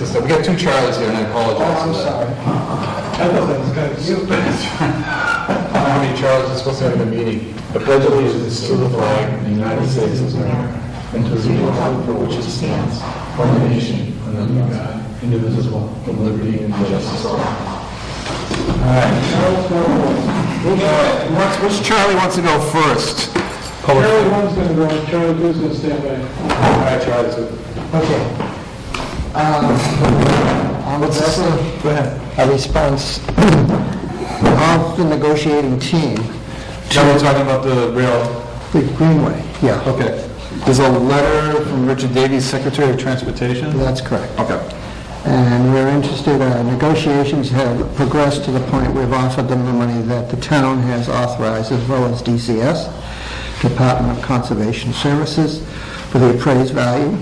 this up. We got two Charlies here, and I apologize for that. sorry. I thought that was kind of cute. I don't know how many Charlies are supposed to have in a meeting. The pledge of allegiance to the flag of the United States of America, and to the republic for which it stands, one nation, under God, indivisible, with liberty and justice for all. Which Charlie wants to go first? Charlie one's going to go, Charlie two's going to stand by. All right, Charlie two. Okay. What's this? Go ahead. A response of the negotiating team Now we're talking about the rail. the Greenway. Yeah, Okay. There's a letter from Richard Davies, Secretary of Transportation? that's correct. Okay. And we're interested, negotiations have progressed to the point we've offered them the money that the town has authorized, as well as DCS, Department of Conservation Services, for the appraised value.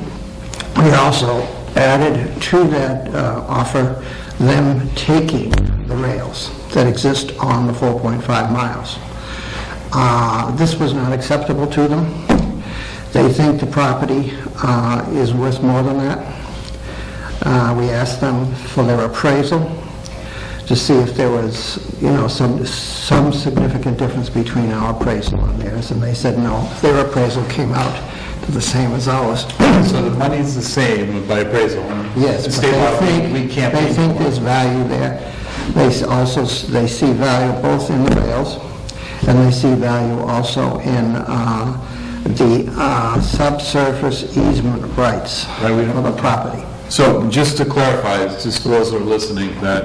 We also added to that offer them taking the rails that exist on the 4.5 miles. This was not acceptable to them. They think the property is worth more than that. We asked them for their appraisal to see if there was, some significant difference between our appraisal and theirs, and they said no. Their appraisal came out to the same as ours. So the money's the same by appraisal? Yes, but they think there's value there. They see value both in the rails, and they see value also in the subsurface easement rights of the property. So just to clarify, just for those that are listening, that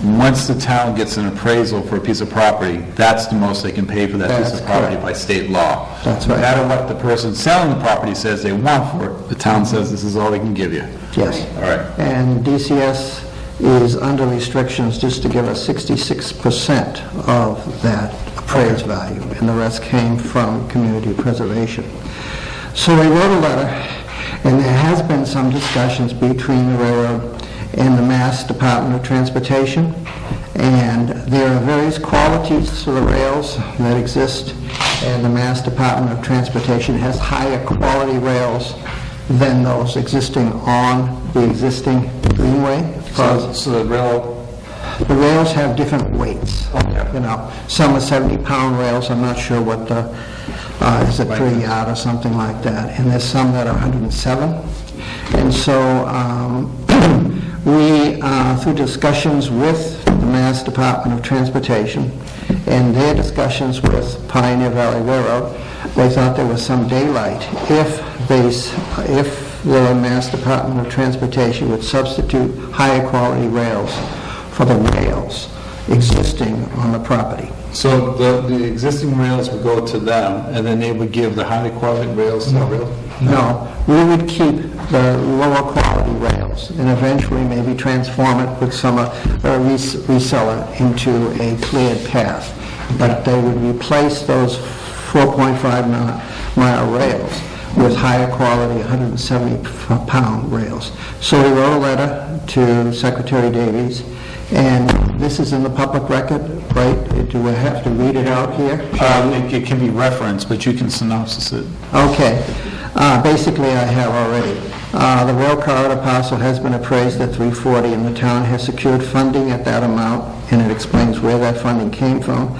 once the town gets an appraisal for a piece of property, that's the most they can pay for that piece That's of property correct. by state law. That's No right. matter what the person selling the property says they want for it, the town says this is all they can give you. Yes. All right. And DCS is under restrictions just to give us 66% of that appraised value, and the rest came from community preservation. So we wrote a letter, and there has been some discussions between the railroad and the Mass Department of Transportation, and there are various qualities to the rails that exist, and the Mass Department of Transportation has higher quality rails than those existing on the existing Greenway. So the The rails have different weights, Okay. Some are 70-pound rails, I'm not sure what the, is it per yard or something like that, and there's some that are 107. And so we, through discussions with the Mass Department of Transportation and their discussions with Pioneer Valley Railroad, they thought there was some daylight if the Mass Department of Transportation would substitute higher quality rails for the rails existing on the property. So the existing rails would go to them, and then they would give the high quality rails to the rail? No, we would keep the lower quality rails and eventually maybe transform it with some reseller into a cleared path. But they would replace those 4.5-mile rails with higher quality 170-pound rails. So we wrote a letter to Secretary Davies, and this is in the public record, right? Do we have to read it out here? It can be referenced, but you can synopsis it. Okay. Basically, I have already. The rail corridor parcel has been appraised at $340, and the town has secured funding at that amount, and it explains where that funding came from.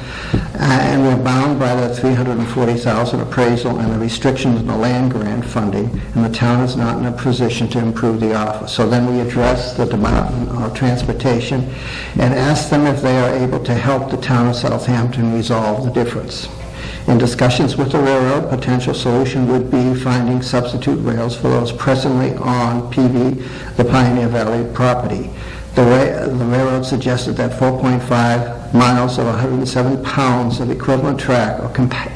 And we're bound by the $340,000 appraisal and the restrictions in the land grant funding, and the town is not in a position to improve the offer. So then we address the Department of Transportation and ask them if they are able to help the town of Southampton resolve the difference. In discussions with the railroad, potential solution would be finding substitute rails for those presently on PV, the Pioneer Valley property. The railroad suggested that 4.5 miles of 107 pounds of equivalent track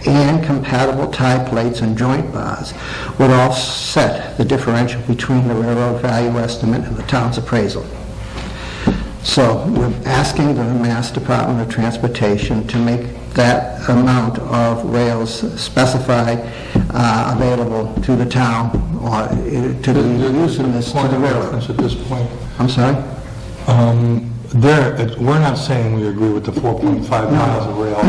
and compatible tie plates and joint bars would offset the differential between the railroad value estimate and the town's appraisal. So we're asking the Mass Department of Transportation to make that amount of rails specified available to the town or to the use in this to Point the of railroad. reference at this point. I'm sorry? We're not saying we agree with the 4.5 miles of rail.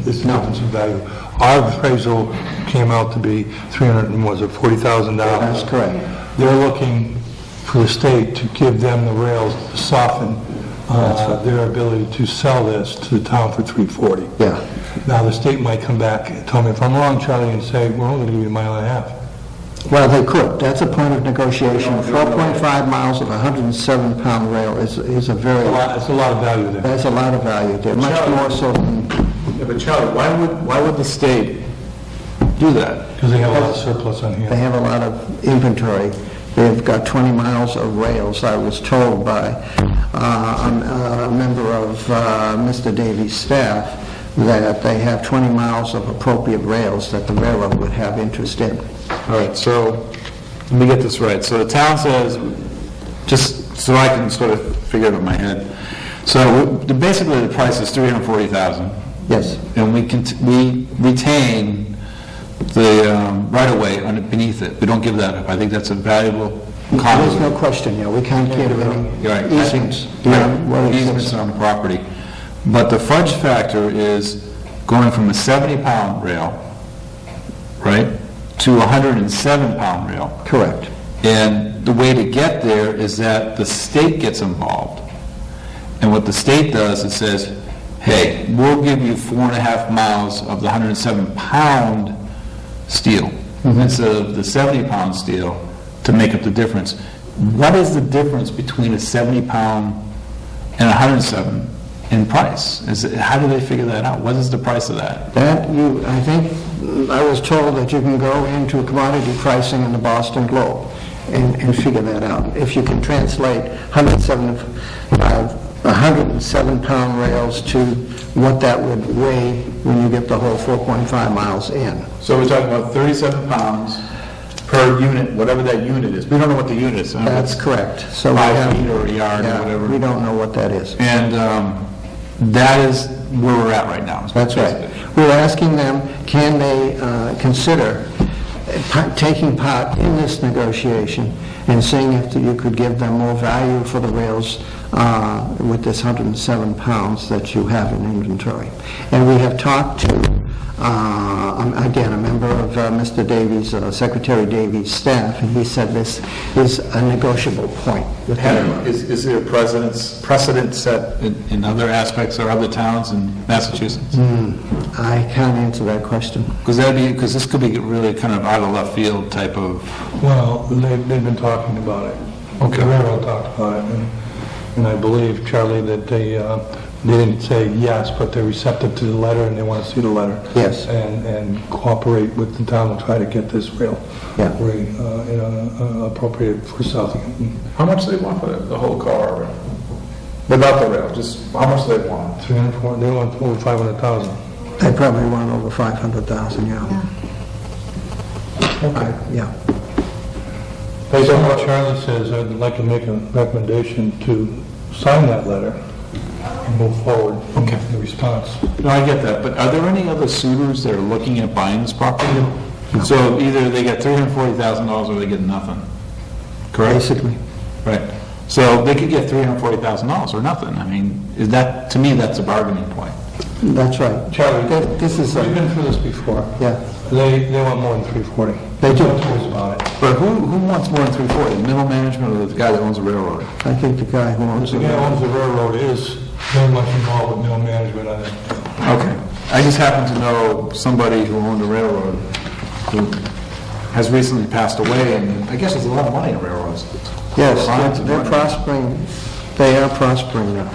It's the No. difference in value. Our appraisal came out to be $40,000. That's correct. They're looking for the state to give them the rails to soften their ability to sell this to the town for $340. Yeah. Now, the state might come back and tell me if I'm wrong, Charlie, and say, we're only going to give you a mile and a half. Well, they could. That's a point of negotiation. 4.5 miles of a 107-pound rail is a very, It's a lot of value there. there's a lot of value there, much more so than, Yeah, but Charlie, why would the state do that? Because they have a lot of surplus on they here. have a lot of inventory. They've got 20 miles of rails. I was told by a member of Mr. Davies' staff that they have 20 miles of appropriate rails that the railroad would have interest in. All right, so let me get this right. So the town says, just so I can sort of figure it in my head. So basically the price is $340,000. Yes. And we retain the right-of-way beneath it. We don't give that up. I think that's a valuable There's conduit. no question, yeah. We can't give any You're right. easements beyond what Easements exists. on the property. But the fudge factor is going from a 70-pound rail, right, to a 107-pound rail. Correct. And the way to get there is that the state gets involved. And what the state does, it says, hey, we'll give you 4.5 miles of the 107-pound steel instead of the 70-pound steel to make up the difference. What is the difference between a 70-pound and a 107 in price? How do they figure that out? What is the price of that? I think, I was told that you can go into commodity pricing in the Boston Globe and figure that out. If you can translate 107-pound rails to what that would weigh when you get the whole 4.5 miles in. So we're talking about 37 pounds per unit, whatever that unit is. We don't know what the unit is. That's correct. So we 5 have- feet or a yard or yeah, whatever. we don't know what that is. And that is where we're at right now. That's right. We're asking them, can they consider taking part in this negotiation and seeing if you could give them more value for the rails with this 107 pounds that you have in inventory. And we have talked to, again, a member of Mr. Davies, Secretary Davies' staff, and he said this is a negotiable point with them. Is there a precedent set in other aspects or other towns in Massachusetts? I can't answer that question. Because this could be really kind of out of left field type of. Well, they've been talking about it. Okay. The railroad talked about it, and I believe, Charlie, that they didn't say yes, but they're receptive to the letter and they want to see the letter. Yes. And cooperate with the town to try to get this rail Yeah. appropriated for Southampton. How much do they want for the whole car? Without the rail, just how much do they want? 304, they want over 500,000. They probably want over 500,000, yeah. Okay. Yeah. Based on what Charlie says, I'd like to make a recommendation to sign that letter and move forward in the response. No, I get that, but are there any other suitors that are looking at buying this property? So either they get $340,000 or they get nothing, correct? Basically. Right. So they could get $340,000 or nothing. I mean, to me, that's a bargaining point. That's right. Charlie, This is, we've been through this before. yeah, They want more than 340. They do. Talk to us about it. But who wants more than 340? The middle management or the guy that owns the railroad? I think the guy who owns The the guy who railroad. owns the railroad is very much involved with middle management on it. Okay. I just happen to know somebody who owned a railroad who has recently passed away, and I guess there's a lot of money in railroads. Yes, Fines and they're money. prospering, they are prospering now.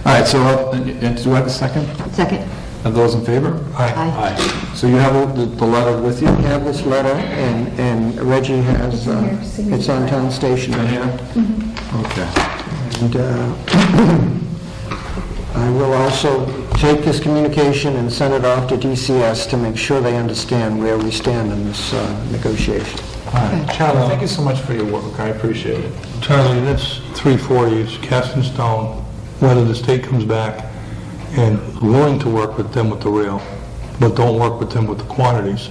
All right, so do I have a second? Second. Are those in favor? Aye. Aye. So you have the letter with you? We have this letter, and Reggie has, it's on town station. In here? Okay. And I will also take this communication and send it off to DCS to make sure they understand where we stand in this negotiation. All right. Charlie, thank you so much for your work. I appreciate it. Charlie, that's 340, it's cast in stone, whether the state comes back and willing to work with them with the rail, but don't work with them with the quantities,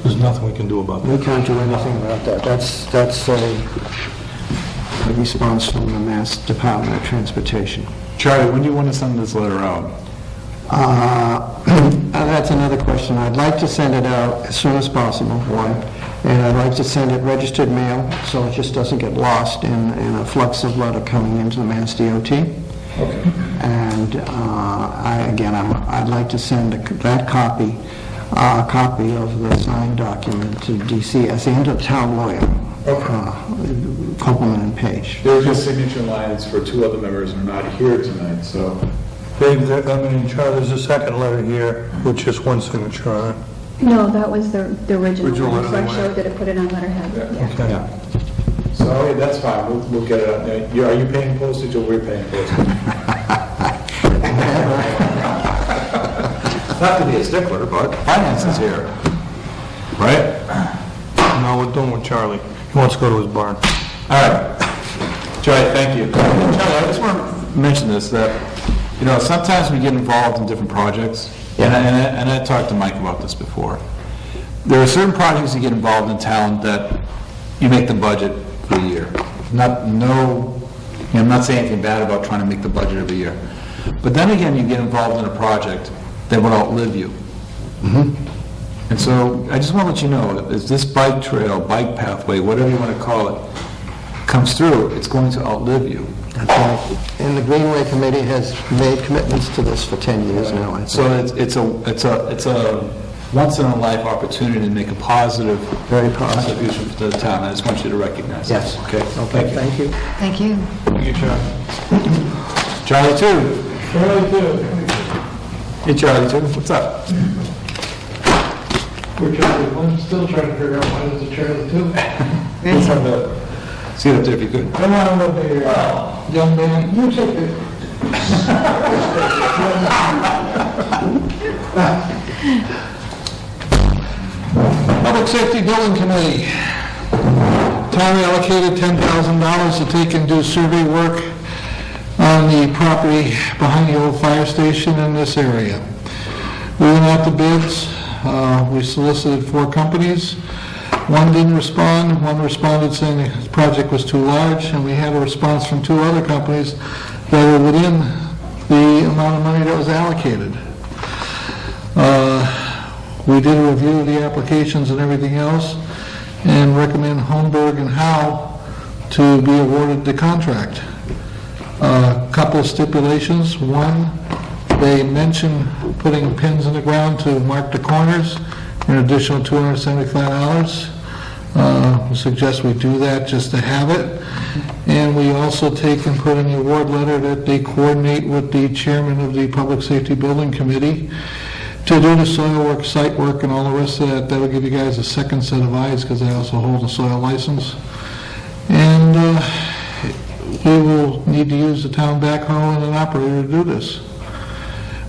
there's nothing we can do about that. We can't do anything about that. That's a response from the Mass Department of Transportation. Charlie, when do you want to send this letter out? That's another question. I'd like to send it out as soon as possible, one, And I'd like to send it registered mail, so it just doesn't get lost in a flux of letter coming into the Mass DOT. Okay. And I'd like to send that copy, a copy of the signed document to DC as the town lawyer, Copeland and Page. There's just signature lines for two other members who are not here tonight, so. Dave, Charlie, there's a second letter here, with just one signature on it. No, that was the original Original one, so I letter, showed that I put it on letterhead. Okay. Yeah. So, okay, that's fine, we'll get it out there. Are you paying postage or we're paying postage? Not to be a stickler, but finance is here, right? No, we're doing with Charlie. He wants to go to his barn. All right. Charlie, thank you. Charlie, I just want to mention this, that, sometimes we get involved in different projects, and I talked to Mike about this before. There are certain projects you get involved in town that you make the budget for the year. I'm not saying anything bad about trying to make the budget every year. But then again, you get involved in a project that will outlive you. And so I just want to let you know, as this bike trail, bike pathway, whatever you want to call it, comes through, it's going to outlive you. That's right. And the Greenway Committee has made commitments to this for 10 years now, I think. So it's a once-in-a-life opportunity to make a positive Very positive. contribution to the town. I just want you to recognize that. Yes. Okay. Okay, thank you. Thank you. Thank you, Charlie. Charlie, too. Charlie, too. Hey, Charlie, too. What's up? We're Charlie, I'm still trying to figure out why there's a Charlie, too. Let's have the, see it up there if you could. Come on over here, young man. You take it. Public Safety Building Committee. Town allocated $10,000 to take and do survey work on the property behind the old fire station in this area. We went out to bids. We solicited 4 companies. One didn't respond. One responded saying the project was too large, and we had a response from 2 other companies that were within the amount of money that was allocated. We did a review of the applications and everything else, and recommend Holmberg and Howe to be awarded the contract. A couple of stipulations. One, they mentioned putting pins in the ground to mark the corners, an additional $275. We suggest we do that just to have it. And we also take and put in the award letter that they coordinate with the chairman of the Public Safety Building Committee to do the soil work, site work, and all the rest of that. That'll give you guys a second set of eyes, because I also hold a soil license. And we will need to use the town backhoe and an operator to do this.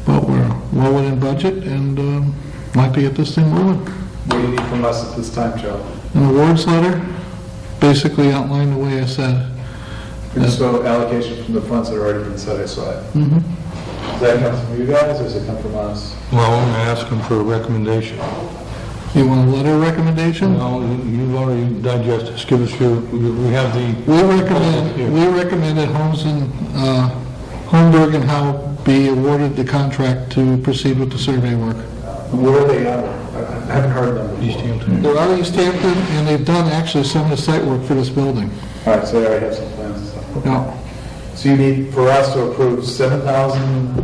But we're well within budget, and like to get this thing moving. What do you need from us at this time, Joe? An awards letter, basically outlined the way I said. We just saw allocation from the funds that have already been set aside. Does that come from you guys, or does it come from us? Well, I'm going to ask them for a recommendation. You want a letter recommendation? No, you've already digested this. Give us your, we have the... We recommend that Holmberg and Howe be awarded the contract to proceed with the survey work. Where are they at? I haven't heard of them. East Hampton. They're out of East Hampton, and they've done actually some of the site work for this building. All right, so they already have some plans and stuff. Okay. Yeah. So you need for us to approve 7,000?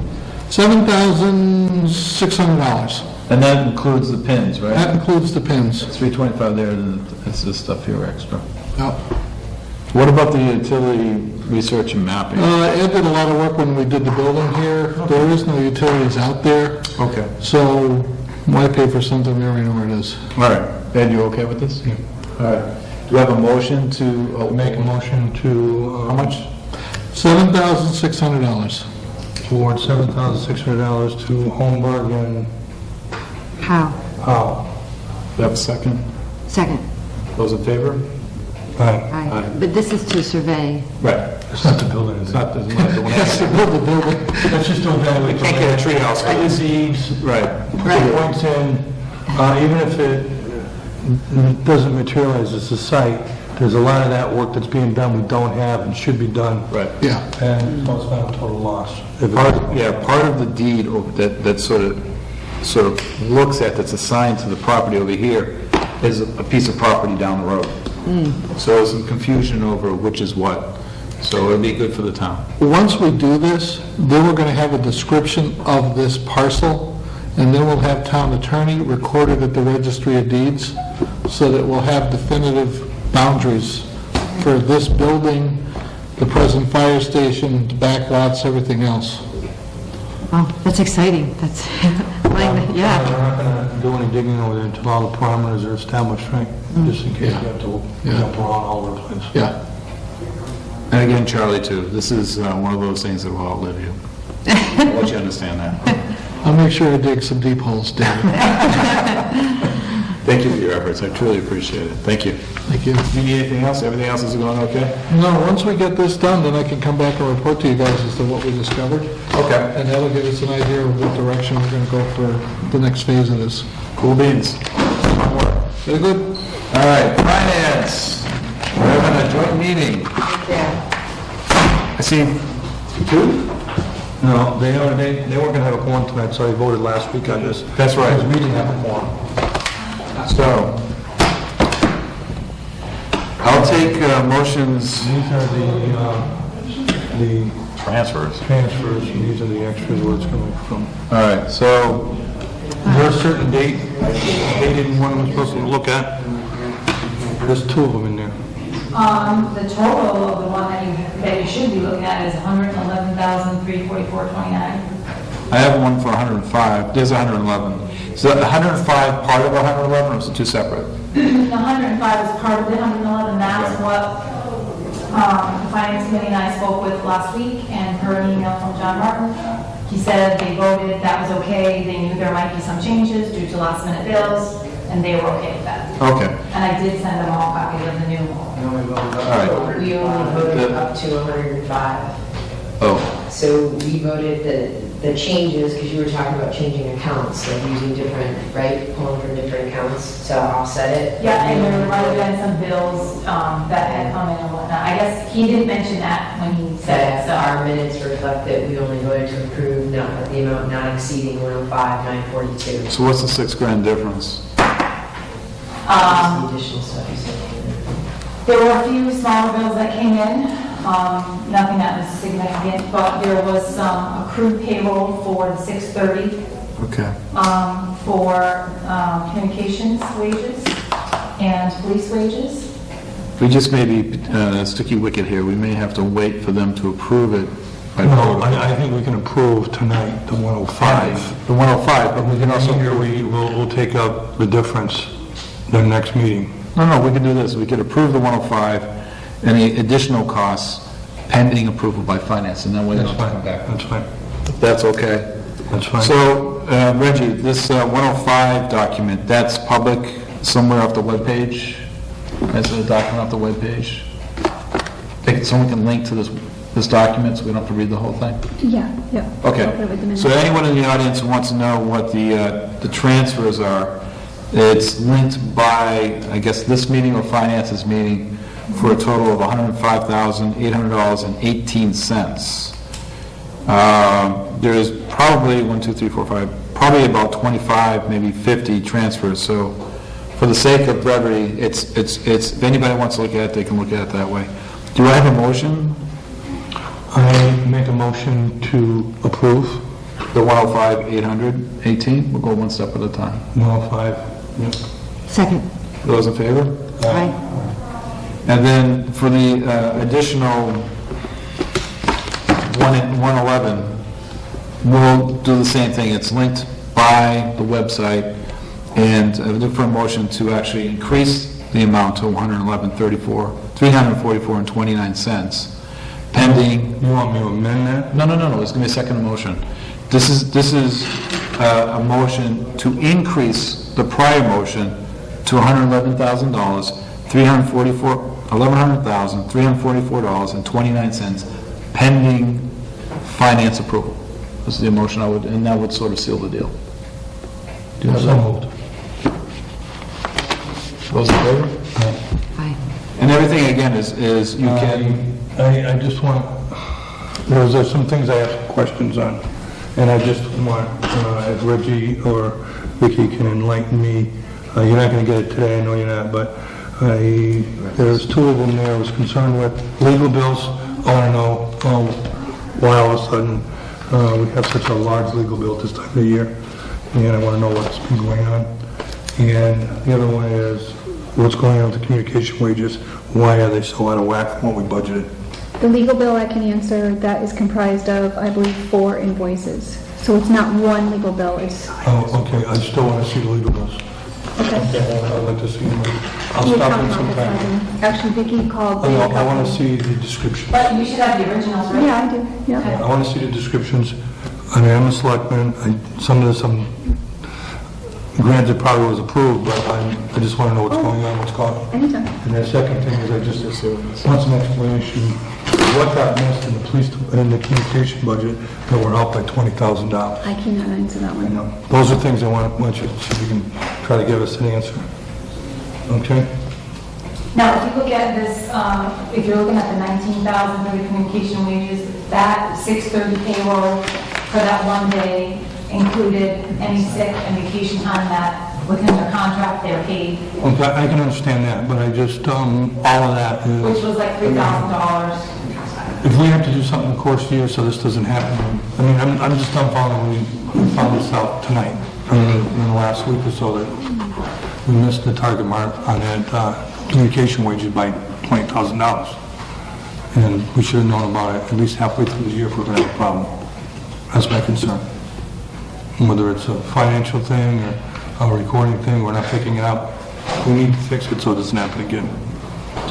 $7,600. And that includes the pins, right? That includes the pins. 325 there, and it's this stuff here extra. Yep. What about the utility research and mapping? Ed did a lot of work when we did the building here. There is no utilities out there, Okay. so why pay for something we already know where it is? All right. Ed, you okay with this? Yeah. All right. Do we have a motion to... Make a motion to... How much? $7,600. Award $7,600 to Holmberg and How? Howe. Do we have a second? Second. Those in favor? Aye. Aye. But this is to survey. Right. It's not the building, is it? Not the one. Yes, to build the building. Let's just do evaluate. Can't get a treehouse. Put the seeds, Right. put the points in, even if it doesn't materialize as a site, there's a lot of that work that's being done we don't have and should be done. Right. Yeah. And so it's not a total loss. Part of the deed that sort of looks at, that's assigned to the property over here, is a piece of property down the road. So there's some confusion over which is what. So it'd be good for the town. Once we do this, then we're going to have a description of this parcel, and then we'll have town attorney recorded at the registry of deeds, so that we'll have definitive boundaries for this building, the present fire station, the back lots, everything else. Oh, that's exciting. That's, We're yeah. not going to do any digging over there until all the parameters are established, right? Just in case we have to jump around all over the place. Yeah. And again, Charlie, too, this is one of those things that will outlive you. I'll let you understand that. I'll make sure I dig some deep holes, David. Thank you for your efforts. I truly appreciate it. Thank you. Thank you. Do you need anything else? Everything else is going okay? No, once we get this done, then I can come back and report to you guys as to what we discovered. Okay. And that'll give us an idea of what direction we're going to go for the next phase of this. Cool beans. Very good. All right, finance. We're having a joint meeting. I see two? No, they weren't going to have a quorum tonight, so I voted last week on this. That's right. Because we didn't have a quorum. So, I'll take motions. These are the Transfers. transfers, and these are the extras where it's coming from. All right, so, Is there a certain date, dated one we're supposed to look at? There's two of them in there. The total of the one that you should be looking at is $111,344.29. I have one for 105. There's 111. So 105 part of 111, or is it two separate? The 105 is part of the 111, that's what the Finance Committee and I spoke with last week, and per an email from John Martin, he said they voted, that was okay, they knew there might be some changes due to last minute bills, and they were okay with that. Okay, And I did send them all copies of the new. all right. We only voted up to 105. Oh, So we voted the changes, because you were talking about changing accounts, like using different, right, pulling from different accounts to offset it. Yeah, and there might have been some bills that had come in and whatnot. I guess he didn't mention that when he said it, so. Our minutes reflect that we only voted to approve the amount not exceeding 105,942. so what's the $6,000 difference? The additional stuff you said. There were a few smaller bills that came in, nothing that was significant, but there was some accrued payroll for the 6:30, Okay. for communications wages and police wages. We just may be sticky wicket here. We may have to wait for them to approve it by No, vote. I think we can approve tonight the 105. The 105, but we can also... We'll take out the difference the next meeting. No, we can do this. We could approve the 105, any additional costs pending approval by finance, and then we don't That's have to fine, come back. that's fine, If that's okay. that's fine. So, Reggie, this 105 document, that's public somewhere off the webpage? That's a document off the webpage? Someone can link to this document, so we don't have to read the whole thing? Yeah, yeah. Okay. So anyone in the audience who wants to know what the transfers are, it's linked by, I guess, this meeting or finances meeting for a total of $105,800.18. There's probably 1, 2, 3, 4, 5, probably about 25, maybe 50 transfers. So for the sake of brevity, it's if anybody wants to look at it, they can look at it that way. Do I have a motion? I make a motion to approve The 105,818? We'll go one step at a time. 105. Yep. Second. Those in favor? Aye. And then for the additional 111, we'll do the same thing. It's linked by the website, and I would look for a motion to actually increase the amount to $344.29, pending... You want me to amend that? No, it's going to be a second motion. This is a motion to increase the prior motion to $111,000, $111,344.29, pending finance approval. This is the motion I would, and that would sort of seal the deal. Do you have So that? moved. Those in favor? Aye. And everything, again, is you can... I just want, there's some things I have questions on, and I just want, if Reggie or Vicki can enlighten me, You're not going to get it today, I know you're not, but there's two of them there I was concerned with. Legal bills, I want to know why all of a sudden we have such a large legal bill this time of the year, and I want to know what's been going on. And the other one is, what's going on with the communication wages? Why are they so out of whack from what we budgeted? The legal bill I can answer, that is comprised of, I believe, 4 invoices. So it's not one legal bill, it's, Oh, okay, I still want to see the legal bills. okay. I'd like to see them. I'll The stop accountant in office sometime. has them. Actually, Vicki called. I me a want couple- to see the description. But you should have the originals, right? Yeah, I do, yeah. I want to see the descriptions. I mean, I'm a selectman, some of this, granted, probably was approved, but I just want to know what's going on, what's going on. Anytime. And the second thing is, I just want some explanation, what got missed in the police, in the communication budget that were out by $20,000? I cannot answer that I one. know. Those are things I want you to see if you can try to give us an answer. Okay? Now, if you look at this, if you're looking at the 19,000 for the communication wages, that 6:30 payroll for that one day included any sick and vacation time that within their contract they're paid, Okay, I can understand that, but I just, all of that which is, was like $3,000. if we have to do something in the course of the year so this doesn't happen, I mean, I'm just dumbfounded when we found this out tonight, in the last week or so, that we missed the target mark on that communication wages by $20,000. And we should have known about it at least halfway through the year if we're going to have a problem. That's my concern. Whether it's a financial thing or a recording thing, we're not picking it up. We need to fix it so it doesn't happen again,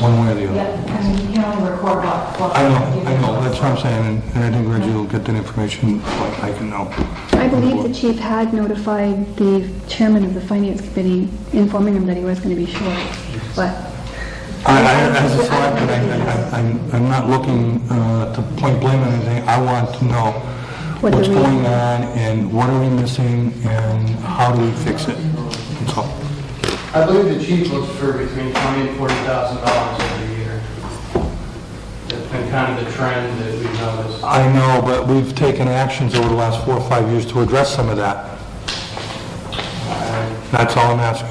one way or the other. Yeah, I mean, you can only record what. I know, that's what I'm saying, and I think Reggie will get that information like I can know. I believe the chief had notified the chairman of the finance committee, informing him that he was going to be short, but As a selectman, I'm not looking to point blame on anything. I want to know What the what's reason- going on and what are we missing and how do we fix it? That's all. I believe the chief looks for between $20,000 and $40,000 every year. That's been kind of the trend that we've noticed. I know, but we've taken actions over the last 4 or 5 years to address some of that. That's all I'm asking.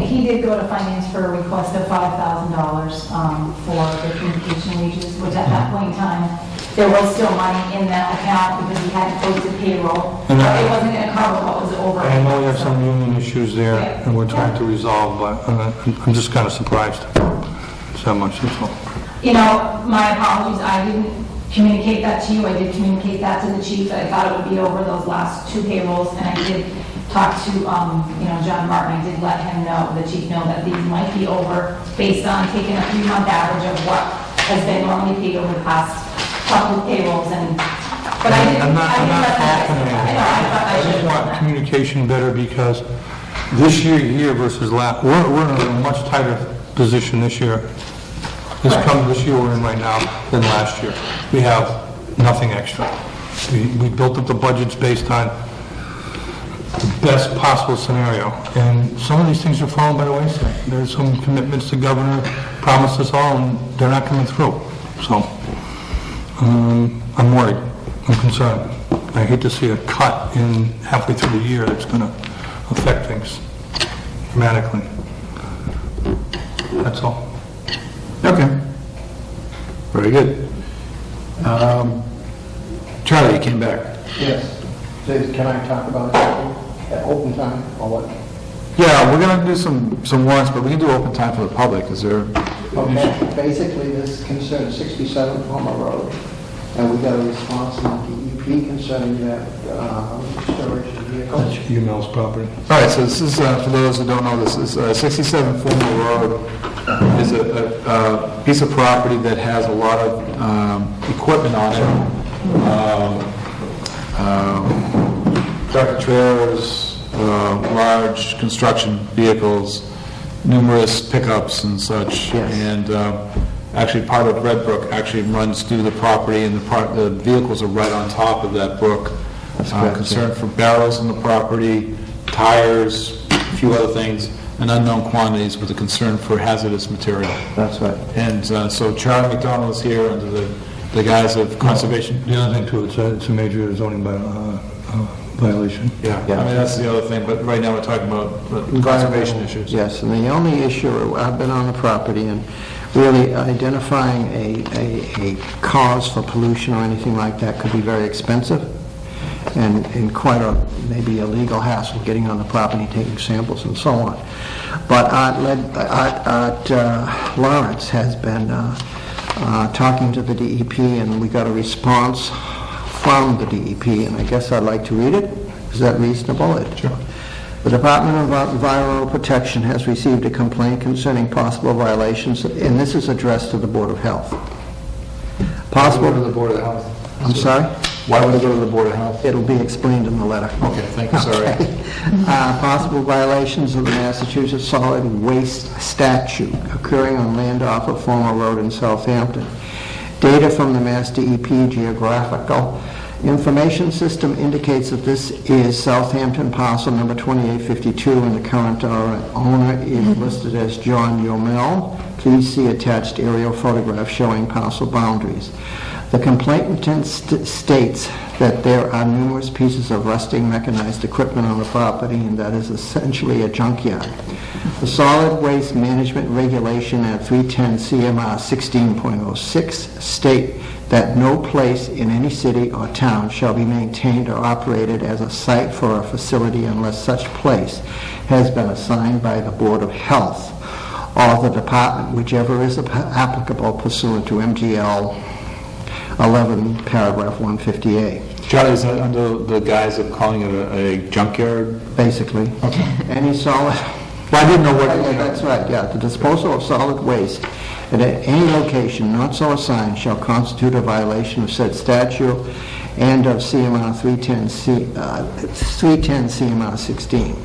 He did go to finance for a request of $5,000 for the communication wages, which at that point in time, there was still money in that account because he hadn't posted payroll. But it wasn't going to cover what was over. I know you have some union issues there and we're trying to resolve, but I'm just kind of surprised. So much, that's all. You know, my apologies, I didn't communicate that to you, I did communicate that to the chief, I thought it would be over those last 2 payrolls, and I did talk to, John Martin, I did let him know, the chief know that these might be over based on taking a 3-month average of what has been normally paid over the past couple of payrolls, but I didn't. I'm not talking I anything. know, I thought I I should just have done want that. communication better because this year versus last, we're in a much tighter position this year. This year we're in right now than last year. We have nothing extra. We built up the budgets based on the best possible scenario. And some of these things are falling by the wayside. There's some commitments the governor promised us all and they're not coming through. So, I'm worried. I'm concerned. I hate to see a cut in halfway through the year that's going to affect things dramatically. That's all. Okay. Very good. Charlie, you came back. Yes. Can I talk about it at open time or what? Yeah, we're gonna do some warrants, but we can do open time for the public. Is there? Okay, basically, this concerns 67 Palmer Road, and we got a response from DEP concerning that storage of vehicles. That's UMail's property. All right, so this is, for those who don't know, this is 67 Fulmer Road is a piece of property that has a lot of equipment on it. Tractor trailers, large construction vehicles, numerous pickups and such. Yes. And actually, part of Red Brook actually runs through the property, and the vehicles are right on top of that brook. correct, Concern for barrels on the property, tires, a few other things, and unknown quantities with a concern for hazardous material. That's right. And so Charlie McDonald is here under the guise of conservation. The other thing too, it's a major zoning violation. Yeah, I mean, that's the other thing, but right now we're talking about conservation issues. Yes, and the only issue, I've been on the property, and really identifying a cause for pollution or anything like that could be very expensive, and quite a, maybe a legal hassle getting on the property, taking samples and so on. But Art Lawrence has been talking to the DEP, and we got a response from the DEP, and I guess I'd like to read it. Is that reasonable? Sure. The Department of Environmental Protection has received a complaint concerning possible violations, and this is addressed to the Board of Health. Possible to the Board of Health. I'm sorry? Why would it go to the Board of Health? It'll be explained in the letter. Okay, thank you, sorry. Possible violations of the Massachusetts Solid Waste Statute occurring on land off of former road in Southampton. Data from the Mass DEP Geographical Information System indicates that this is Southampton parcel number 2852, and the current owner is listed as John Yomel. Please see attached aerial photograph showing parcel boundaries. The complainant states that there are numerous pieces of rusting mechanized equipment on the property, and that is essentially a junkyard. The Solid Waste Management Regulation at 310 CMR 16.06 state that no place in any city or town shall be maintained or operated as a site for a facility unless such place has been assigned by the Board of Health or the department, whichever is applicable pursuant to MGL 11, paragraph 150A. Charlie, is that under the guise of calling it a junkyard? Basically. Okay. Any solid... Well, I didn't know what... That's right, yeah. The disposal of solid waste at any location not so assigned shall constitute a violation of said statute and of CMR 310 CMR 16.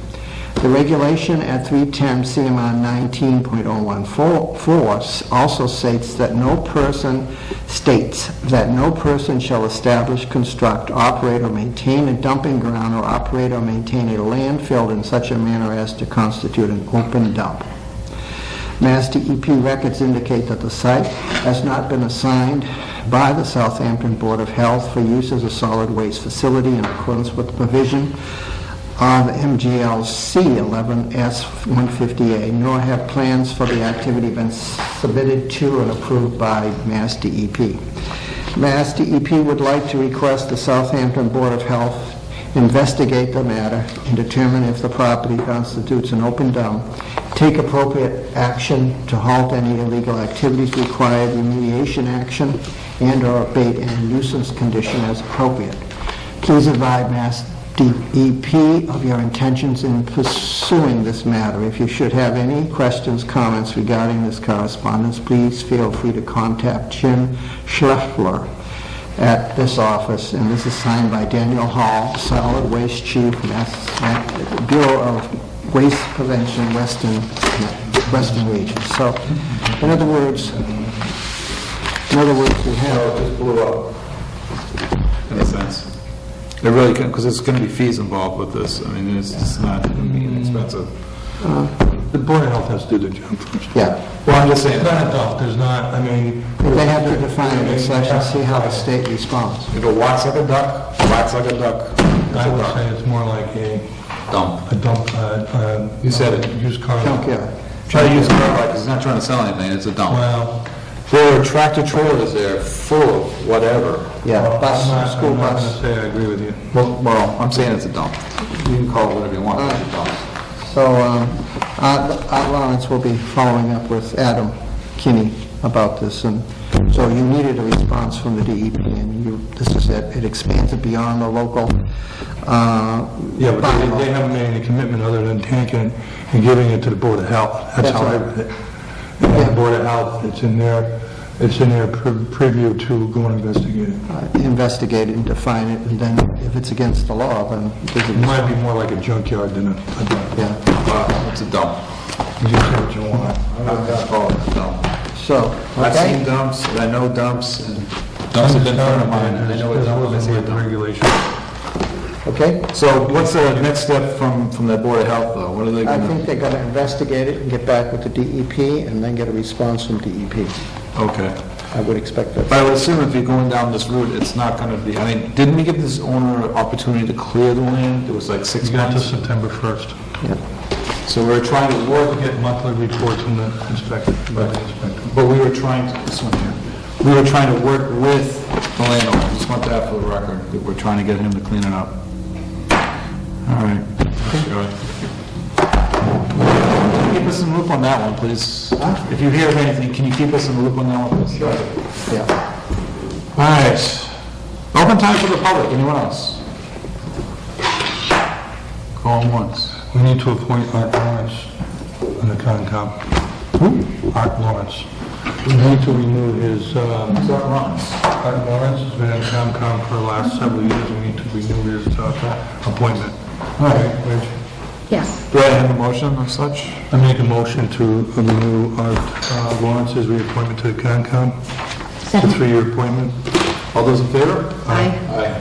The regulation at 310 CMR 19.014 also states that no person shall establish, construct, operate, or maintain a dumping ground or operate or maintain a landfill in such a manner as to constitute an open dump. Mass DEP records indicate that the site has not been assigned by the Southampton Board of Health for use as a solid waste facility in accordance with the provision of MGLC 11S150A, nor have plans for the activity been submitted to and approved by Mass DEP. Mass DEP would like to request the Southampton Board of Health investigate the matter and determine if the property constitutes an open dump, take appropriate action to halt any illegal activities, required remediation action, and/or abate any nuisance condition as appropriate. Please advise Mass DEP of your intentions in pursuing this matter. If you should have any questions, comments regarding this correspondence, please feel free to contact Jim Schleffler at this office, and this is signed by Daniel Hall, Solid Waste Chief, Bureau of Waste Prevention, Western Region. So, in other words, we have... It just blew up. In a sense. It really can, because there's going to be fees involved with this. I mean, it's just not inexpensive. The Board of Health has to do the job first. Yeah. Well, I'm just saying, It's not a dump, there's not, I mean... They have to define it in session, see how the state responds. if it walks like a duck, quacks like a duck. I would say it's more like a Dump. dump, You said it. used car. Junkyard. Try to use it right, because it's not trying to sell anything, it's a dump. Well, There are tractor trailers there full of whatever. Yeah, bus, school I'm not bus. going to say I agree with you. Well, I'm saying it's a dump. You can call it whatever you want, it's a dump. So, Art Lawrence will be following up with Adam Kinney about this, and so you needed a response from the DEP, and this is it. It expands it beyond the local, Yeah, but they haven't made any commitment other than taking it and giving it to the Board of Health. That's how I read it. And the Board of Health, it's in their preview to go and investigate it. investigate it and define it, and then if it's against the law, then there's It might be more like a junkyard than a dump. yeah. It's a dump. You can say what you want. I'm not going to call it a dump. So, I've okay. seen dumps, and I know dumps, and dumps have been in front of mine, and I know a dump, I see a With the dump. regulations. Okay? So what's the next step from the Board of Health, though? What are they I going to... think they're going to investigate it and get back with the DEP, and then get a response from DEP. Okay. I would expect that. But I would assume if you're going down this route, it's not gonna be, I mean, didn't we give this owner an opportunity to clear the land? It was like 6 You got to months? September 1st. So we're trying to work, We'll get monthly reports from the inspector, by the inspector. but we were trying to, this one here, we were trying to work with the landowner, just want that for the record, that we're trying to get him to clean it up. All right. Keep us in the loop on that one, please. If you hear of anything, can you keep us in the loop on that one, please? Yeah. All right. Open time for the public, anyone else? Going once. We need to appoint Art Lawrence on the Concom. Art Lawrence. We need to renew his, Art Lawrence has been on Concom for the last several years. We need to renew his appointment. All right, Rich. Yes. Do I have a motion of such? I make a motion to renew Art Lawrence's reappointment to the Concom. It's a 3-year appointment. All those in favor? Aye. Aye.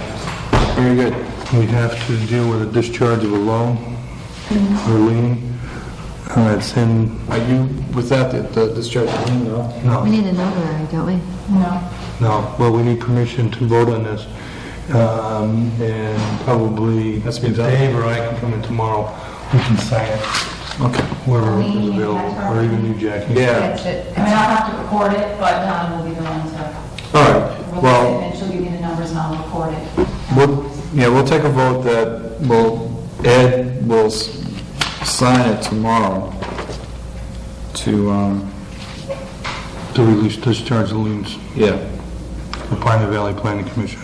Very good. We have to deal with a discharge of a loan or lien. It's in, Are you, with that, the discharge of lien, no? We no, need a notary, don't we? no, well, we need permission to vote on this. And probably, That's if been done. Dave or I can come in tomorrow, we can sign it, Okay. whoever is available, or even you, Jackie. Yeah. That's it. I mean, I'll have to record it, but Don will be the one to All right. release Well, it, and she'll give me the numbers and I'll record it. we'll take a vote that Ed will sign it tomorrow to, To release discharge of liens yeah, for Pioneer Valley Planning Commission.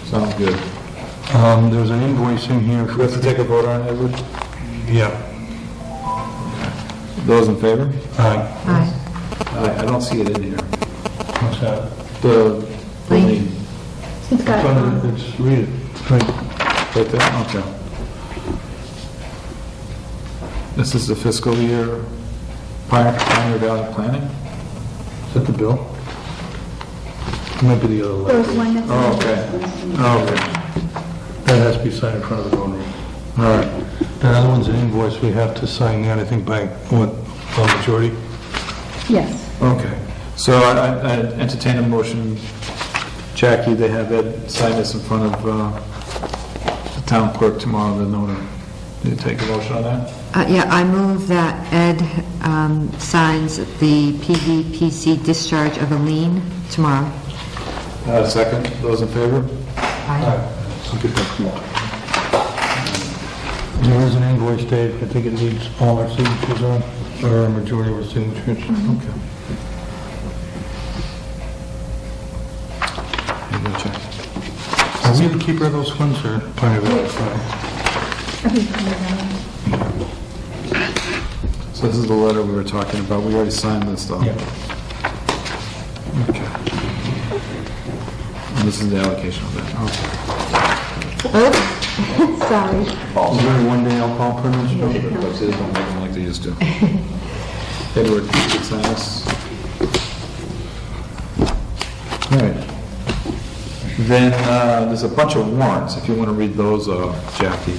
sounds good. There's an invoice in here. We have to take a vote on it, Edward? Yeah, Those in favor? aye. Aye. I don't see it in here. What's that? The lien. It's got, It's, read it, right. Right there, okay. This is the fiscal year Pioneer Valley Planning? Is that the bill? It might be the other there was letter. one that's... Oh, okay. Okay. That has to be signed in front of the notary. All right. That other one's an invoice, we have to sign that, I think, by, what, a majority? Yes. Okay. So I entertain a motion, Jackie, they have Ed sign this in front of the town clerk tomorrow, the notary. Did you take a motion on that? Yeah, I move that Ed signs the PVPC discharge of a lien tomorrow. Second, those in favor? Aye. I'll get that from you. There is an invoice, Dave, I think it needs all our signatures on, or a majority of our signatures. Okay. You go check. Are we the keeper of those funds, or Pioneer Valley Planning? So this is the letter we were talking about, we already signed this though. Yeah. Okay. And this is the allocation of that, okay. Sorry. Is there a one-day alcohol permit? Don't make them like they used to. Edward, you can sign this. All right. Then, there's a bunch of warrants, if you want to read those, Jackie.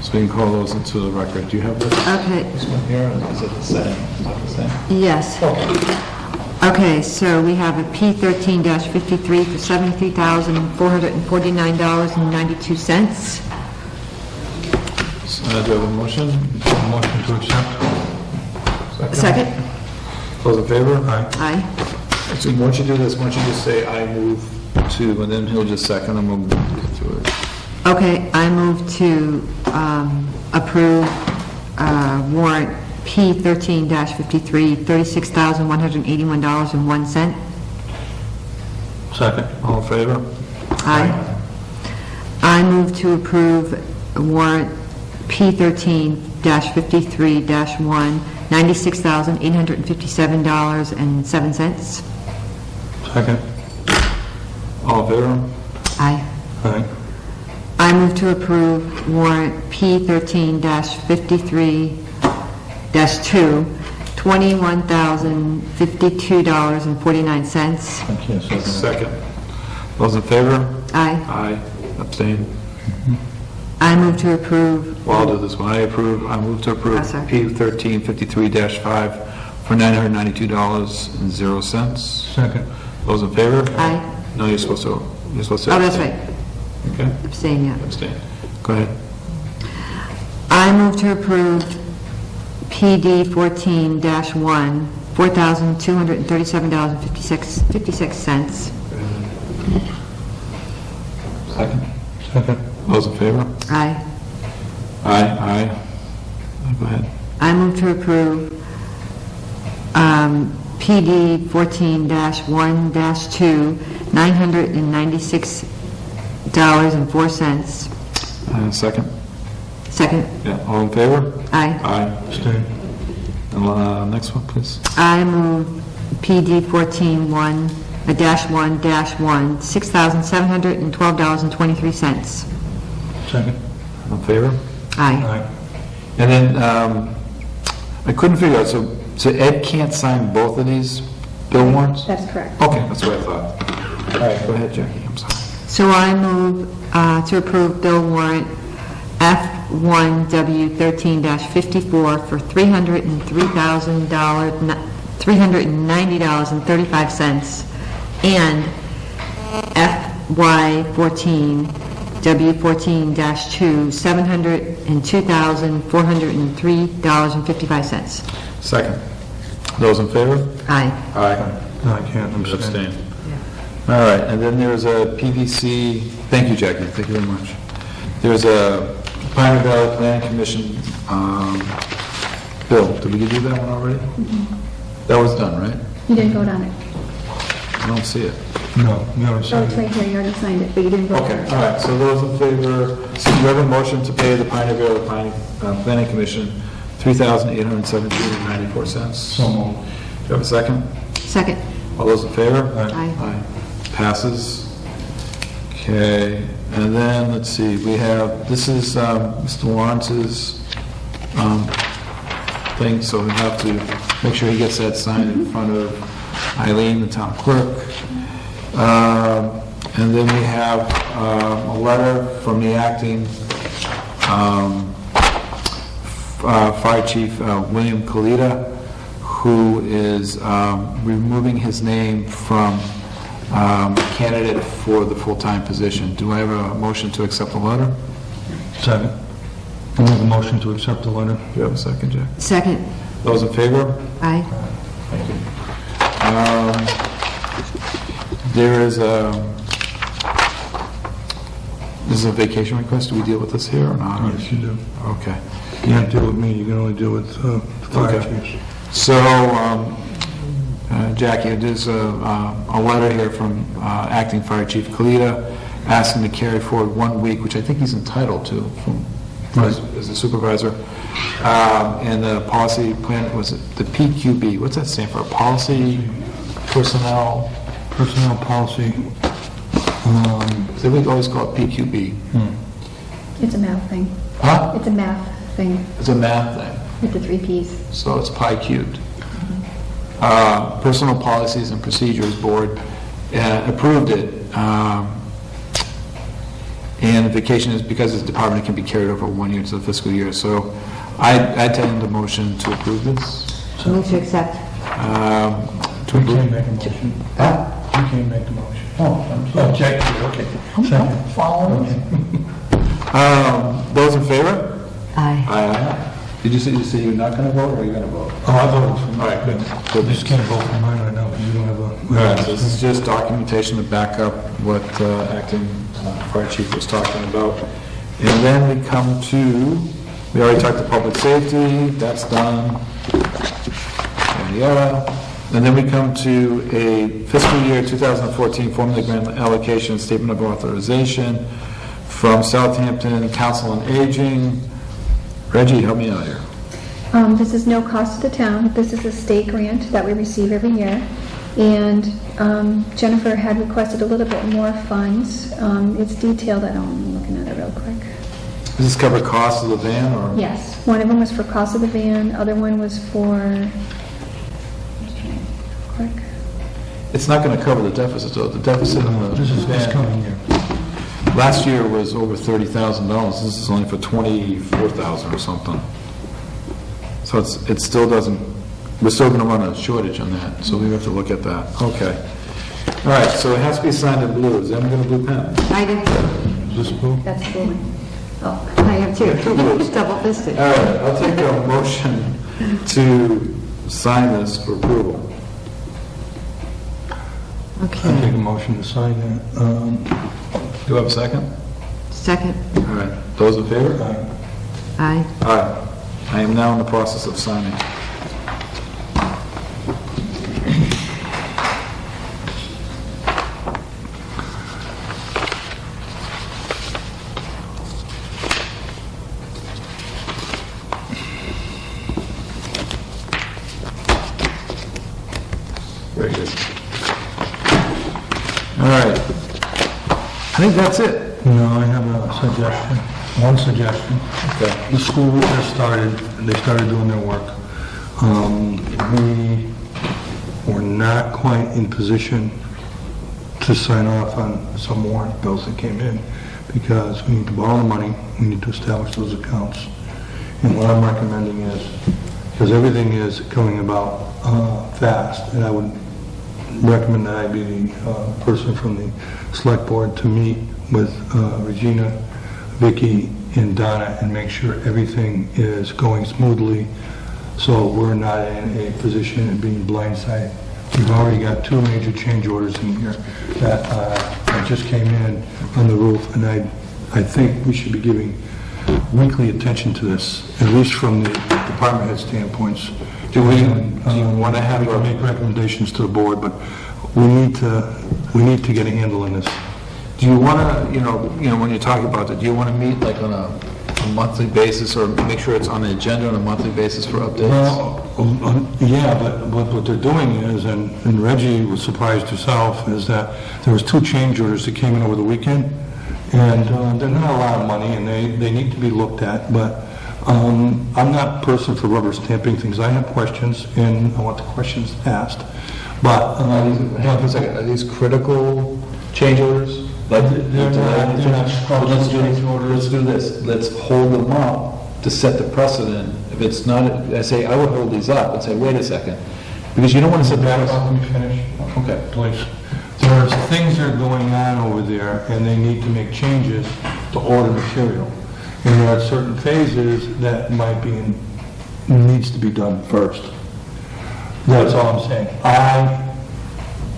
So we can call those into the record. Do you have this? Okay, This one here, is it the same? Is that the same? yes. Okay, so we have a P13-53 for $73,449.92. So, do I have a motion? Motion to accept? Second? Those in favor? Aye. Aye. So why don't you do this, why don't you just say, I move to, and then he'll just second, and we'll get through it. Okay, I move to approve warrant P13-53, $36,181.01. Second. All in favor? Aye. I move to approve warrant P13-53-1, $96,857.07. Second. All in favor? Aye. Aye. I move to approve warrant P13-53-2, $21,052.49. I can't second it. Second. Those in favor? Aye. Aye. Abstain. I move to approve, Well, I'll do this one. I move to approve Oh, sorry. P1353-5 for $992.00. Second. Those in favor? Aye. No, you're supposed to Oh, that's right. Okay, Abstain, yeah. abstain. Go ahead. I move to approve PD 14-1, $4,237.56. Second. Second. Those in favor? Aye. Aye. Go ahead. I move to approve PD 14-1-2, $996.04. Second. Second. Yeah, all in favor? Aye. Aye. Abstain. And, next one, please. I move PD 14-1, -1, $6,712.23. Second. All in favor? Aye. Aye. And then, I couldn't figure out, so Ed can't sign both of these bill warrants? That's correct. Okay, that's what I thought. All right, go ahead, Jackie, I'm sorry. So I move to approve bill warrant F1W13-54 for $390.35, and FY14W14-2, $702,403.55. Second. Those in favor? Aye. Aye. No, I can't. Abstain. Abstain. All right, and then there's a PVC, thank you, Jackie, thank you very much. There's a Pioneer Valley Planning Commission bill. Did we do that one already? That was done, right? You didn't vote on it. I don't see it. No, you haven't Oh, signed it's right it. here, you already signed it, but you didn't vote on Okay, it. all right, so those in favor, so you have a motion to pay the Pioneer Valley Planning Commission $3,817.94. So moved. Do you have a second? Second. All those in favor? Aye. Aye. Passes. Okay, and then, let's see, we have, this is Mr. Lawrence's thing, so we have to make sure he gets that signed in front of Eileen, the town clerk. And then we have a letter from the acting Fire Chief William Kalita, who is removing his name from candidate for the full-time position. Do I have a motion to accept the letter? Second. I make a motion to accept the letter. Do you have a second, Jack? Second. Those in favor? Aye. Thank you. There is this is a vacation request. Do we deal with this here or not? Yes, you do. Okay. You can't deal with me, you can only deal with the fire Okay. chiefs. So, Jackie, there's a letter here from Acting Fire Chief Kalita asking to carry forward 1 week, which I think he's entitled to from as a supervisor. And the policy plan, was it the PQB? What's that stand for? Policy, personnel? Personnel policy. So we always call it PQB. It's a math thing. Huh? It's a math thing It's a math thing. with the 3 Ps. So it's pi cubed. Personal Policies and Procedures Board approved it. And the vacation is because it's department, it can be carried over 1 year to the fiscal year. So I tend to motion to approve this. Move to accept. To We can't approve. make a motion. Huh? You can't make the motion. Oh, Jack, okay. Second. Those in favor? Aye. Aye. Did you say you're not going to vote, or are you going to vote? Oh, I voted for All right, good. I just can't vote for mine right now because you don't have a... All right, so this is just documentation to back up what Acting Fire Chief was talking about. And then we come to, we already talked to public safety, that's done. Yada, yada. And then we come to a fiscal year 2014 formula grant allocation statement of authorization from Southampton Council on Aging. Reggie, help me out here. This is no cost to the town. This is a state grant that we receive every year. And Jennifer had requested a little bit more funds. It's detailed, I'm looking at it real quick. Does this cover cost of the van, or? Yes, one of them was for cost of the van, other one was for, quick. It's not going to cover the deficit, though. The deficit on the This is this coming year. last year was over $30,000. This is only for $24,000 or something. So it still doesn't we're still gonna run a shortage on that, so we have to look at that. Okay. All right, so it has to be signed in blue. Is anyone gonna blue pen? I do. Is this blue? That's the one. Oh, I have two. Double fisted. All right, I'll take a motion to sign this for approval. I take a Okay. motion to sign that. Do I have a second? Second. All right, those in favor? Aye. All right, I am now in the process of signing. Very good. All right. I think that's it. No, I have a suggestion, one suggestion. Okay. The school just started, they started doing their work. We were not quite in position to sign off on some warrant bills that came in because we need to borrow the money, we need to establish those accounts. And what I'm recommending is, because everything is coming about fast, and I would recommend that I be the person from the select board to meet with Regina, Vicky, and Donna and make sure everything is going smoothly so we're not in a position of being blindsided. We've already got two major change orders in here that just came in on the roof, and I think we should be giving weekly attention to this, at least from the department head standpoints. Do you want to have We can make recommendations to the board, but we need to get a handle on this. Do you want to, when you're talking about it, do you want to meet like on a monthly basis or make sure it's on the agenda on a monthly basis for updates? Well, yeah, but what they're doing is, and Reggie was surprised herself, is that there was two change orders that came in over the weekend, and they're not a lot of money, and they need to be looked at, but I'm not a person for rubber stamping things. I have questions, and I want the questions asked, but... Hang on for a second, are these critical change orders? They're not Let's do this. Let's hold them up to set the precedent. If it's not, I would hold these up and say, wait a second, because you don't want to set the Back precedent. up, let me finish. Okay. Please. There's things that are going on over there, and they need to make changes to order material. And there are certain phases that needs to be done first. That's all I'm saying. I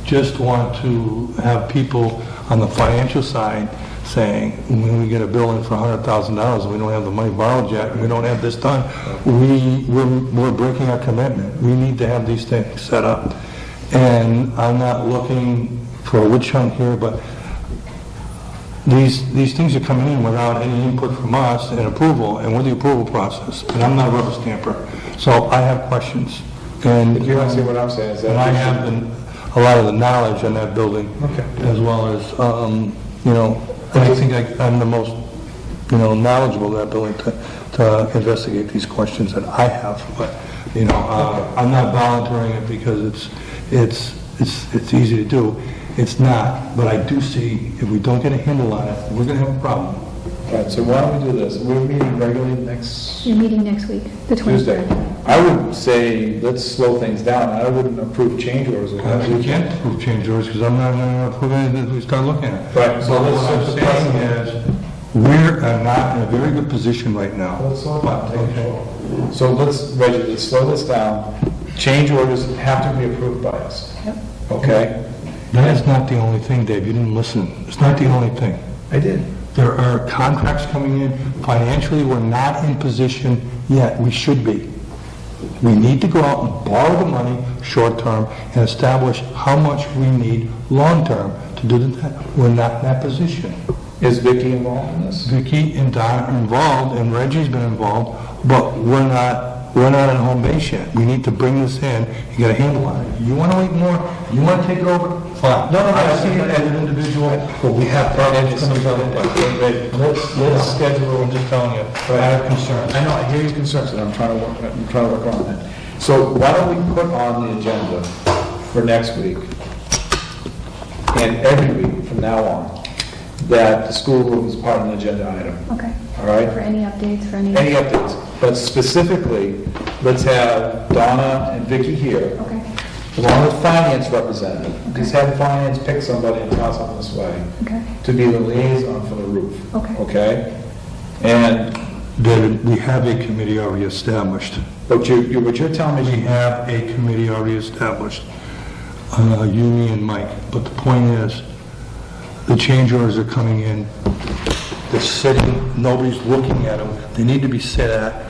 just want to have people on the financial side saying, when we get a bill in for $100,000 and we don't have the money borrowed yet, and we don't have this done, we're breaking our commitment. We need to have these things set up. And I'm not looking for a witch hunt here, but these things are coming in without any input from us and approval, and we're the approval process, and I'm not a rubber stamper. So I have questions. And You don't see what I'm saying, is that... and I have a lot of the knowledge on that building, as well as, and I think I'm the most, knowledgeable of that building to investigate these questions that I have. But, I'm not volunteering it because it's easy to do. It's not, but I do see if we don't get a handle on it, we're going to have a problem. All right, so why don't we do this? We're meeting regularly next You're meeting next week, the 23rd. Tuesday. I would say, let's slow things down. I wouldn't approve change orders. We can't approve change orders because I'm not going to approve anything that we start looking at. Right, so So what let's I'm set the saying precedent. is, we're not in a very good position right now. Let's slow down, take control. So Reggie, let's slow this down. Change orders have to be approved by us. Yep. Okay? That is not the only thing, Dave. You didn't listen. It's not the only thing. I did. There are contracts coming in. Financially, we're not in position yet. We should be. We need to go out and borrow the money short-term and establish how much we need long-term to do that. We're not in that position. Is Vicky involved in this? Vicky and Donna are involved, and Reggie's been involved, but we're not on home base yet. We need to bring this in and get a handle on it. You want to wait more? You want to take it over? Fine. No, I see it as an individual, but we have problems coming down. Let's schedule, I'm just telling you, I have concerns. I know, I hear your concerns, and I'm trying to work on that. So why don't we put on the agenda for next week, and every week from now on, that the school roof is part of an agenda item, Okay. all right? For any updates, for any... Any updates? But specifically, let's have Donna and Vicky here, Okay, along with finance representative. Just have finance pick somebody and toss them this way okay, to be the liaison for the roof. okay. Okay? And David, we have a committee already established. what you're telling We me, have a committee already established, you, me, and Mike. But the point is, the change orders are coming in, they're sitting, nobody's looking at them. They need to be set at,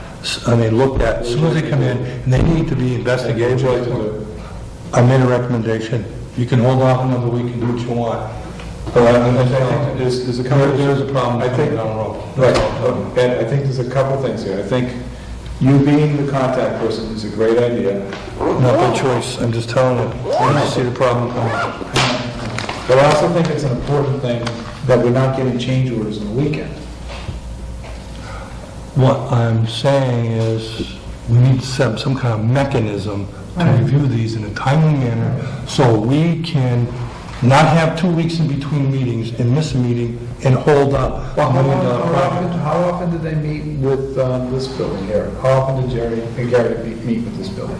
and they looked at, as soon as they come in, and they need to be investigated. what would you like to do? I made a recommendation. You can hold off another week and do what you want. Well, I think there's a couple. There's a problem I think, coming down the road. right, and I think there's a couple things here. I think you being the contact person is a great idea, Not by choice, I'm just telling you. I see the problem coming. but I also think it's an important thing that we're not getting change orders on the weekend. What I'm saying is, we need to set up some kind of mechanism to review these in a timely manner, so we can not have 2 weeks in between meetings and miss a meeting and hold up Well, $1 million project. how often did they meet with this building here? How often did Jerry and Gary meet with this building,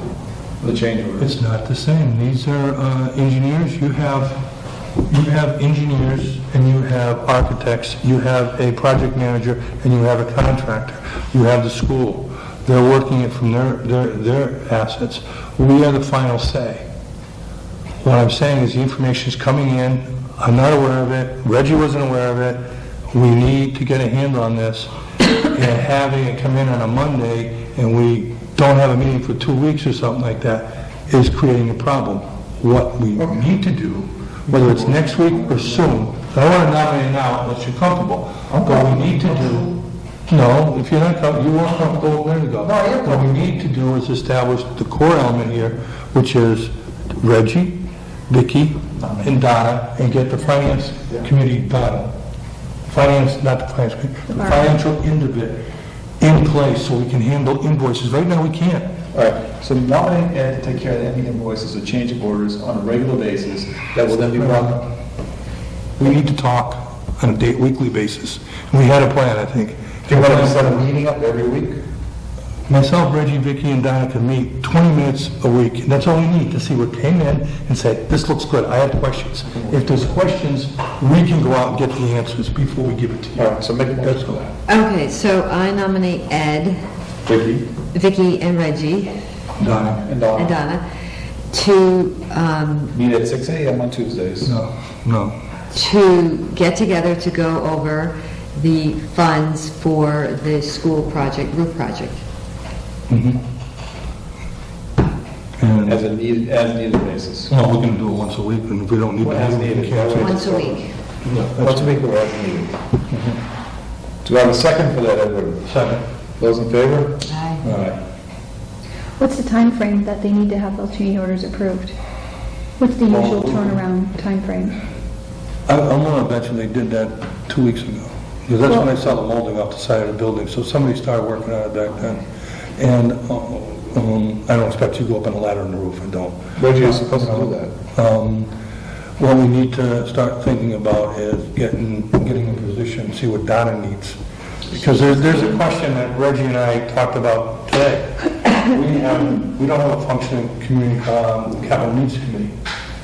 the change orders? It's not the same. These are engineers. You have engineers and you have architects, you have a project manager and you have a contractor. You have the school. They're working it from their assets. We are the final say. What I'm saying is the information's coming in. I'm not aware of it. Reggie wasn't aware of it. We need to get a handle on this. And having it come in on a Monday and we don't have a meeting for 2 weeks or something like that is creating a problem. What we need to do, whether it's next week or soon, I don't want to nominate now unless you're comfortable. What we need to do, no, if you're not comfortable, you weren't comfortable a minute ago. No, I am What we need to do is establish the core element here, which is Reggie, Vicky, and Donna, and get the finance committee done. Finance, not the finance committee, the financial end of it in place so we can handle invoices. Right now, we can't. All right, so nominate Ed to take care of any invoices or change of orders on a regular basis that will then be brought. We need to talk on a weekly basis. And we had a plan, I think. Do you want to set a meeting up every week? Myself, Reggie, Vicky, and Donna can meet 20 minutes a week, and that's all we need to see what came in and say, this looks good, I have questions. If there's questions, we can go out and get the answers before we give it to you. All right, so make a motion for that. Okay, so I nominate Ed, Vicky Vicky, and Reggie, Donna? and and Donna. Donna, to, Meet at 6 a.m. on Tuesdays. No. to get together to go over the funds for the school project, roof project. And, As a needed basis. well, we're going to do it once a week, and if we don't need to, As we needed. cancel it. Once a week. Once a week or as needed. Do I have a second for that, Edward? Second. Those in favor? Aye. All right. What's the time frame that they need to have those change orders approved? What's the usual turnaround time frame? I'm going to bet you they did that 2 weeks ago. Because that's when I saw the molding off the side of the building, so somebody started working on it back then. And I don't expect you to go up on a ladder on the roof, I don't. Reggie is supposed to do that. What we need to start thinking about is getting in position, see what Donna needs. Because there's a question that Reggie and I talked about today. We don't have a functioning community capital needs committee.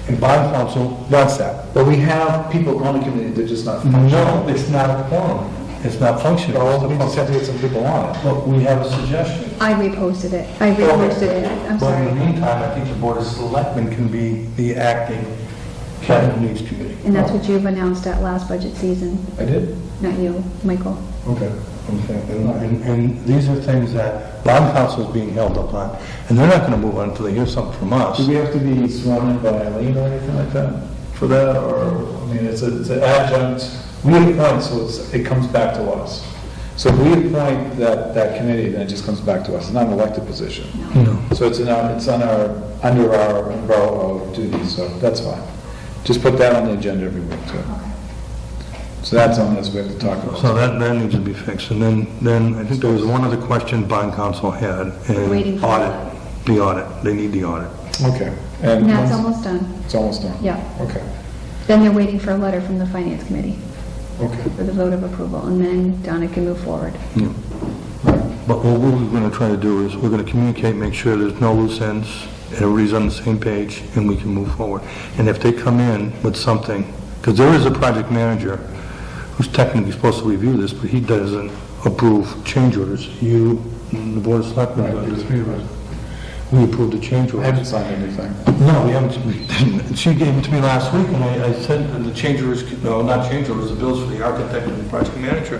And bond council wants that. But we have people on the committee, they're just not functioning. No, it's not a quorum. It's not functioning. Well, we just have to get some people on it. But we have a suggestion. I reposted it. I'm But in sorry. the meantime, I think the Board of Selectmen can be the acting capital needs committee. And that's what you've announced at last budget season, I did? not you, Michael. Okay. Okay, and these are things that bond council is being held up on, and they're not going to move on until they hear something from us. Do we have to be sworn in by Eileen or anything like that for that, or, I mean, it's an adjunct, we appoint, so it comes back to us. So if we appoint that committee, then it just comes back to us, it's not an elected position. No. So it's under our umbrella of duties, so that's fine. Just put that on the agenda every week, too. So that's on this, we have to talk about. So that needs to be fixed, and then I think there was one other question bond council had, Waiting and for audit, the audit, they need the audit. Okay. And that's when's- almost done. It's almost done? Yeah. Okay, Then they're waiting for a letter from the finance committee okay. for the vote of approval, and then Donna can move forward. Yeah. Right. But what we're going to try to do is, we're going to communicate, make sure there's no loose ends, everybody's on the same page, and we can move forward. And if they come in with something, because there is a project manager who's technically supposed to review this, but he doesn't approve change orders. You, the Board of Selectmen, the three of us, we approved the change I orders. haven't signed anything. No, we haven't, she gave it to me last week, and I said that the change orders, no, not change orders, the bills for the architect and the project manager,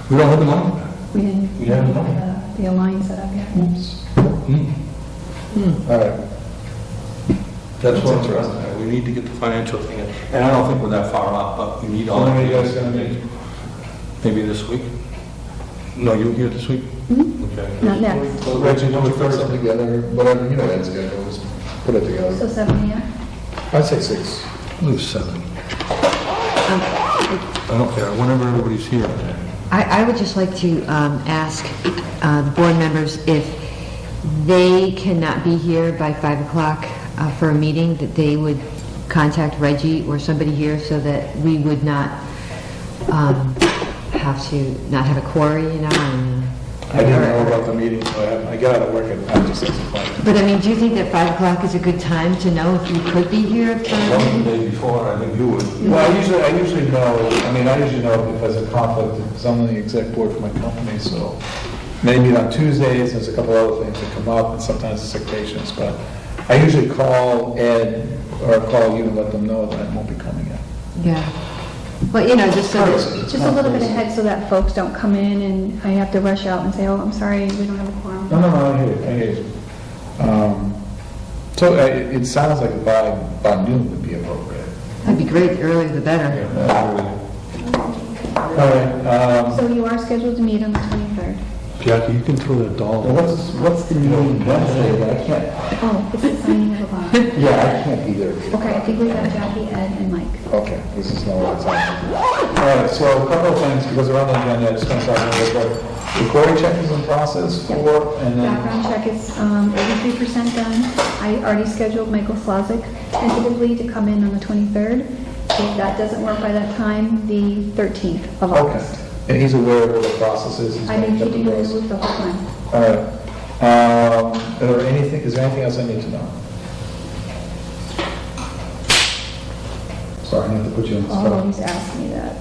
we don't have the money back. We didn't, We haven't done the Alliance set up yet. All right. That's what That's interesting. we need to get the financial thing in. And I don't think we're that far off, but we need all When that. are you guys gonna meet? Maybe this week? No, you here this week? Okay. Not next. Well, Reggie, don't you put something together, whatever, you know Ed's schedule, just put it So together. 7 a.m.? I'd say 6. Leave 7. I don't care, whenever everybody's here. I would just like to ask the board members if they cannot be here by 5 o'clock for a meeting, that they would contact Reggie or somebody here so that we would not have to not have a query, you know, and... I didn't know about the meeting, so I got out of work at after 6 o'clock. But I mean, do you think that 5 o'clock is a good time to know if you could be here for a One meeting? day before, I think you would. Well, I usually know, I usually know because of conflict, because I'm on the exec board for my company, so maybe on Tuesdays, there's a couple other things that come up, and sometimes it's sick patients, but I usually call Ed or call you and let them know that I won't be coming in. Yeah. Well, you know, just so that... Just a little bit ahead so that folks don't come in and I have to rush out and say, oh, I'm sorry, we don't have a quorum. No, I hear you. So it sounds like by noon would be appropriate. That'd be great, the earlier the better. All right, So you are scheduled to meet on the 23rd. Jackie, you can throw that doll. what's the meeting Wednesday, but I can't, Oh, it's the signing of a bond. yeah, I can't be there. Okay, I think we got Jackie, Ed, and Mike. Okay, this is no other time. All right, so a couple of things, because we're on the agenda, I just want to start with the recording check is in process for, and then, Background check is 83% done. I already scheduled Michael Slavic tentatively to come in on the 23rd. If that doesn't work by that time, the 13th of August. okay. And he's aware of what the process is? he's I've been got the keeping him in bills. the loop the whole time. All right. Is there anything else I need to know? Sorry, I have to put you on the Oh, spot. he's asked me that.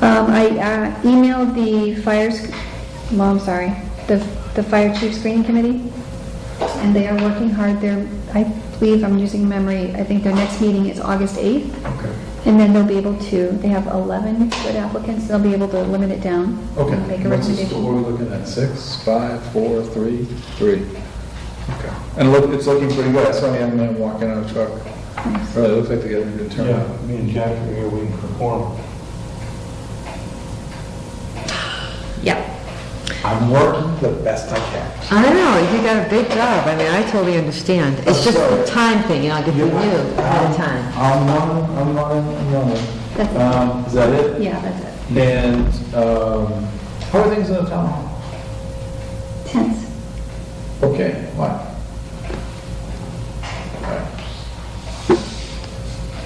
I emailed the the fire chief screening committee, and they are working hard. I believe, I'm using memory, I think their next meeting is August 8th, Okay. and then they'll be able to, they have 11 good applicants, they'll be able to limit it down. Okay. and Make a What's the score recommendation. we're looking at? 6, 5, 4, 3? 3. Okay. And look, it's looking pretty good. I saw a young man walking out of a truck. Nice. Really, it looks like they got a good turnout. Yeah, me and Jackie are here waiting for quorum. Yeah. I'm working the best I can. I know, you got a big job. I mean, I totally understand. It's just a time thing, you know, like if we knew ahead of time. I'm running. That's it. Is that it? Yeah, that's it. And how are things in the town hall? Tense. Okay, why?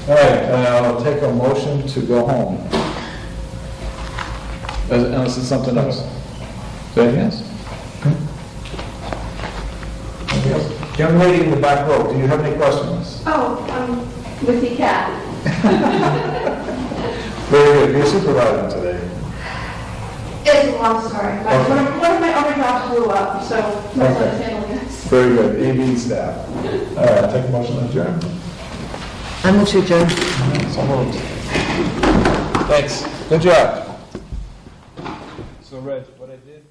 All right, I'll take a motion to go home. Unless it's something else. Is there anything else? Anything else? Young lady in the back row, do you have any questions? Oh, with the cat. Very good, you're supervising today. It's a long story. One of my other dogs blew up, so my Okay. son's handling this. Very good, AV staff. All right, I'll take a motion to adjourn. I move to adjourn. So moved. Thanks, good job. So Reg, what I did...